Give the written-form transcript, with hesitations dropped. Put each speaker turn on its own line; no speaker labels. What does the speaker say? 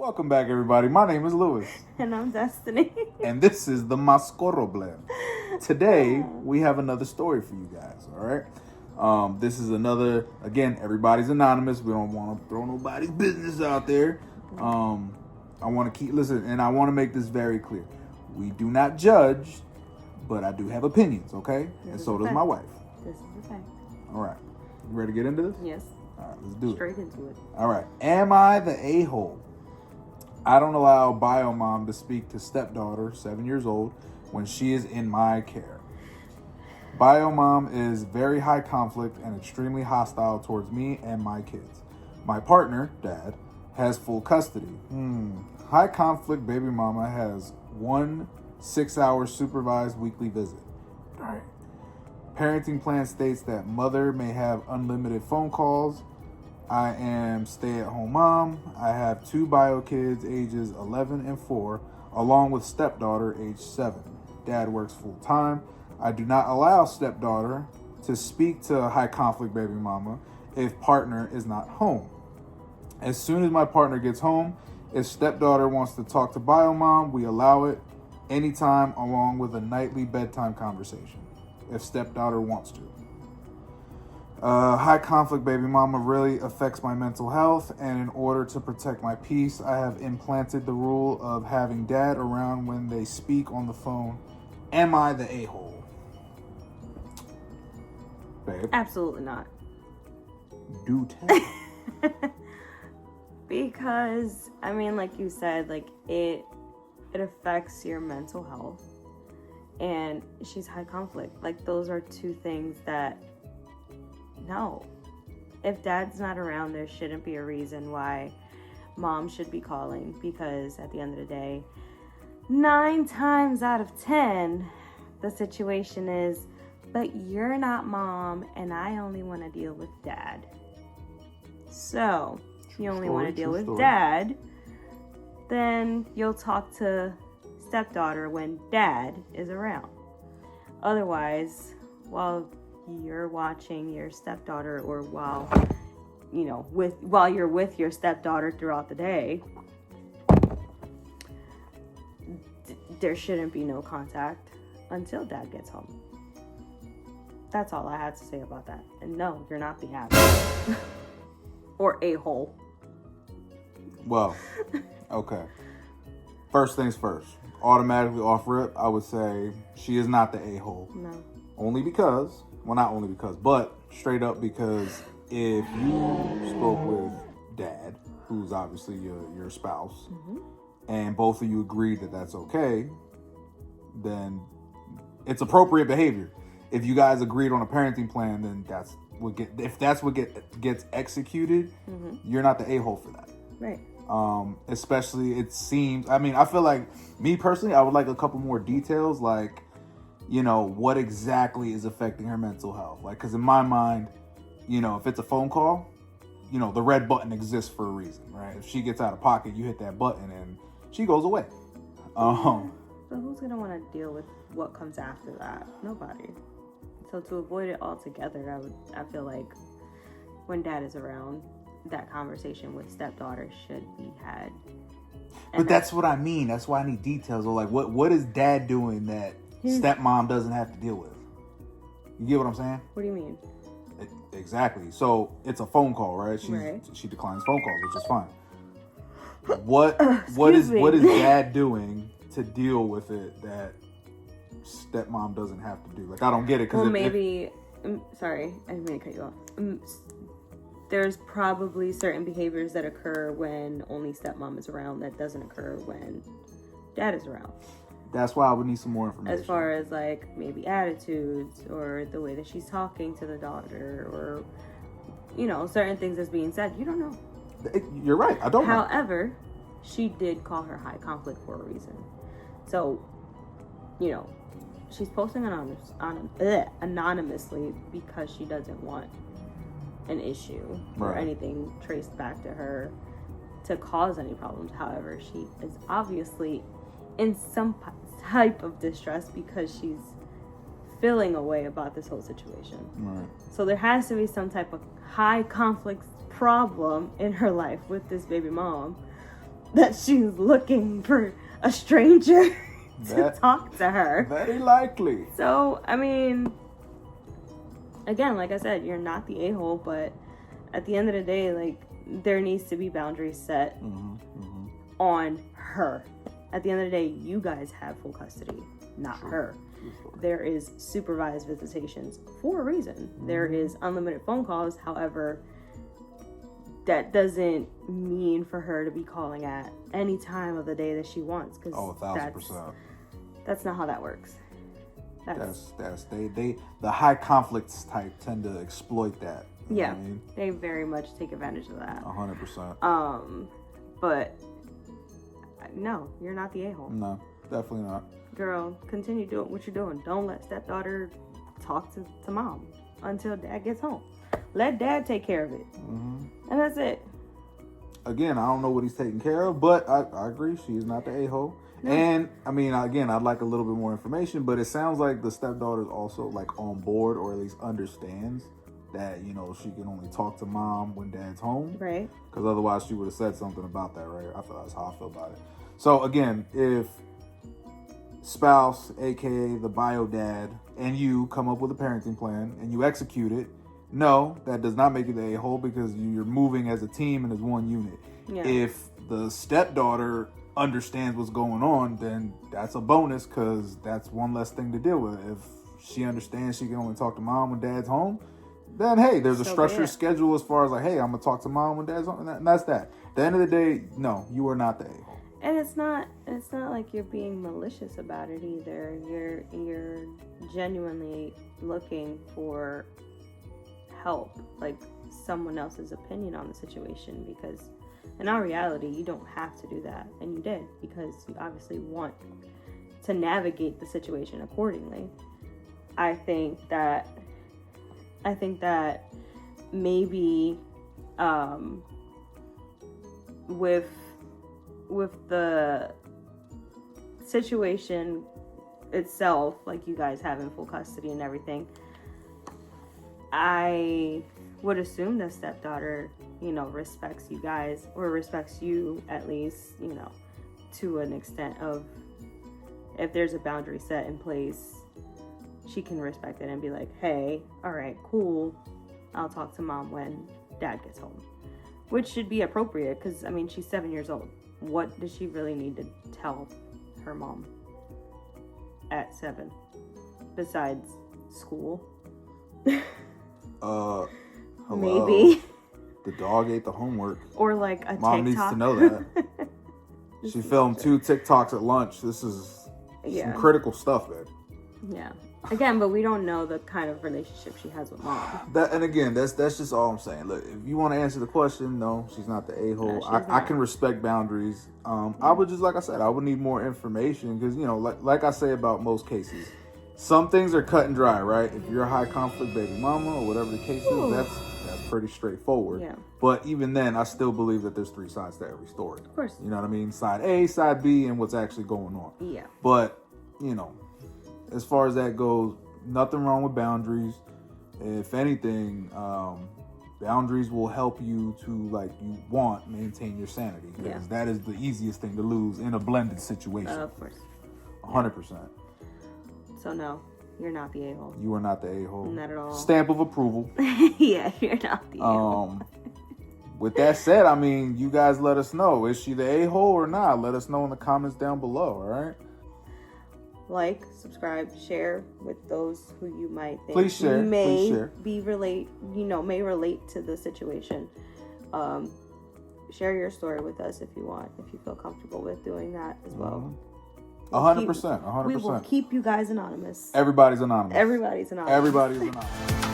Welcome back, everybody. My name is Lewis.
And I'm Destiny.
And this is the Mascorro Blend. Today, we have another story for you guys, all right? This is another, again, everybody's anonymous. We don't want to throw nobody's business out there. I want to and I want to make this very clear. We do not judge, but I do have opinions, okay? And so does my wife.
This is the fact.
All right. You ready to get into this?
Yes.
All right, let's do it.
Straight into it.
All right. Am I the a-hole? I don't allow biomom to speak to stepdaughter, 7 years old, when she is in my care. Biomom is very high conflict and extremely hostile towards me and my kids. My partner, dad, has full custody. High conflict baby mama has 1 6-hour supervised weekly visit. All right. Parenting plan states that mother may have unlimited phone calls. I am stay-at-home mom. I have 2 bio kids ages 11 and 4, along with stepdaughter age 7. Dad works full-time. I do not allow stepdaughter to speak to high conflict baby mama if partner is not home. As soon as my partner gets home, if stepdaughter wants to talk to bio mom, we allow it anytime, along with a nightly bedtime conversation if stepdaughter wants to. High conflict baby mama really affects my mental health, and in order to protect my peace, I have implanted the rule of having dad around when they speak on the phone. Am I the a-hole? Babe?
Absolutely not.
Do tell.
Because, I mean, like you said, like it affects your mental health. And she's high conflict. Like, those are 2 things that, no. If dad's not around, there shouldn't be a reason why mom should be calling. Because at the end of the day, 9 times out of 10, the situation is, but you're not mom, and I only want to deal with dad. So, if you only want to deal with dad, then you'll talk to stepdaughter when dad is around. Otherwise, while you're watching your stepdaughter, or while you're with your stepdaughter throughout the day, there shouldn't be no contact until dad gets home. That's all I had to say about that. And no, you're not the asshole or a-hole.
Well, okay. First things first. Automatically off rip, I would say she is not the a-hole.
No.
Not only because, but straight up because if you spoke with dad, who's obviously your spouse, and both of you agreed that that's okay, then it's appropriate behavior. If you guys agreed on a parenting plan, then that's what gets executed, you're not the a-hole for that.
Right.
Especially, it seems, I feel like, me personally, I would like a couple more details, like, what exactly is affecting her mental health. Like, because in my mind, if it's a phone call, the red button exists for a reason, right? If she gets out of pocket, you hit that button and she goes away.
So who's going to want to deal with what comes after that? Nobody. So to avoid it altogether, I feel like when dad is around, that conversation with stepdaughter should be had.
But that's what I mean. That's why I need details. Or like, what is dad doing that stepmom doesn't have to deal with? You get what I'm saying?
What do you mean?
Exactly. So it's a phone call, right? She declines phone calls, which is fine. What is dad doing to deal with it that stepmom doesn't have to do? Like, I don't get it.
Well, sorry, I didn't mean to cut you off. There's probably certain behaviors that occur when only stepmom is around that doesn't occur when dad is around.
That's why I would need some more information.
As far as like maybe attitudes or the way that she's talking to the daughter, or certain things that's being said, you don't know.
You're right. I don't know.
However, she did call her high conflict for a reason. So, she's posting anonymously because she doesn't want an issue or anything traced back to her to cause any problems. However, she is obviously in some type of distress because she's feeling a way about this whole situation. Right. So there has to be some type of high conflict problem in her life with this baby mom that she's looking for a stranger to talk to her.
Very likely.
So, I mean, again, like I said, you're not the a-hole, but at the end of the day, like, there needs to be boundaries set on her. At the end of the day, you guys have full custody, not her. There is supervised visitations for a reason. There is unlimited phone calls. However, that doesn't mean for her to be calling at any time of the day that she wants. Cause
1,000%.
That's not how that works.
That's the high conflicts type tend to exploit that. You know what I mean?
They very much take advantage of that.
100%.
But no, you're not the a-hole.
No, definitely not.
Girl, continue doing what you're doing. Don't let stepdaughter talk to mom until dad gets home. Let dad take care of it. And that's it.
Again, I don't know what he's taking care of, but I agree. She is not the a-hole. No. And, I mean, again, I'd like a little bit more information, but it sounds like the stepdaughter is also, like, on board or at least understands that, you know, she can only talk to mom when dad's home.
Right.
Because otherwise she would have said something about that, right? I feel that's how I feel about it. So, again, if spouse, aka the bio dad, and you come up with a parenting plan and you execute it, no, that does not make you the a-hole because you're moving as a team and as one unit.
Yeah.
If the stepdaughter understands what's going on, then that's a bonus because that's one less thing to deal with. If she understands she can only talk to mom when dad's home, then hey, there's a structured schedule as far as like, hey, I'm gonna talk to mom when dad's home, and that's that. At the end of the day, no, you are not the a-hole.
And it's not like you're being malicious about it either. You're genuinely looking for help, like someone else's opinion on the situation, because in our reality, you don't have to do that, and you did because you obviously want to navigate the situation accordingly. I think that maybe with the situation itself, like you guys having full custody and everything, I would assume that stepdaughter, you know, respects you guys, or respects you at least, you know, to an extent of if there's a boundary set in place, she can respect it and be like, hey, all right, cool, I'll talk to mom when dad gets home. Which should be appropriate because, I mean, she's 7 years old. What does she really need to tell her mom at 7 besides school?
Hello.
Maybe
the dog ate the homework,
or like a
mom
TikTok.
needs to know that. She filmed 2 TikToks at lunch. This is some critical stuff, man.
Yeah. Again, but we don't know the kind of relationship she has with mom.
And again, that's just all I'm saying. Look, if you want to answer the question, no, she's not the a-hole.
No,
I can respect boundaries. I would just, like I said, I would need more information because, you know, like I say about most cases, some things are cut and dry, right? If you're a high conflict baby mama or whatever the case is, that's pretty straightforward.
Yeah.
But even then, I still believe that there's 3 sides to every story.
Of course.
You know what I mean? Side A, side B, and what's actually going on.
Yeah.
But, you know, as far as that goes, nothing wrong with boundaries. If anything, boundaries will help you to, like you want, maintain your sanity. Because that is the easiest thing to lose in a blended situation.
Of course.
100%.
So no, you're not the a-hole.
You are not the a-hole.
Not at all.
Stamp of approval.
Yeah, you're not the a-hole.
With that said, I mean, you guys let us know. Is she the a-hole or not? Let us know in the comments down below, all right?
Like, subscribe, share with those who you might think
Please share.
may relate to the situation. Share your story with us if you want, if you feel comfortable with doing that as well.
100%.
We will keep you guys anonymous.
Everybody's anonymous.
Everybody's anonymous.
Everybody is anonymous.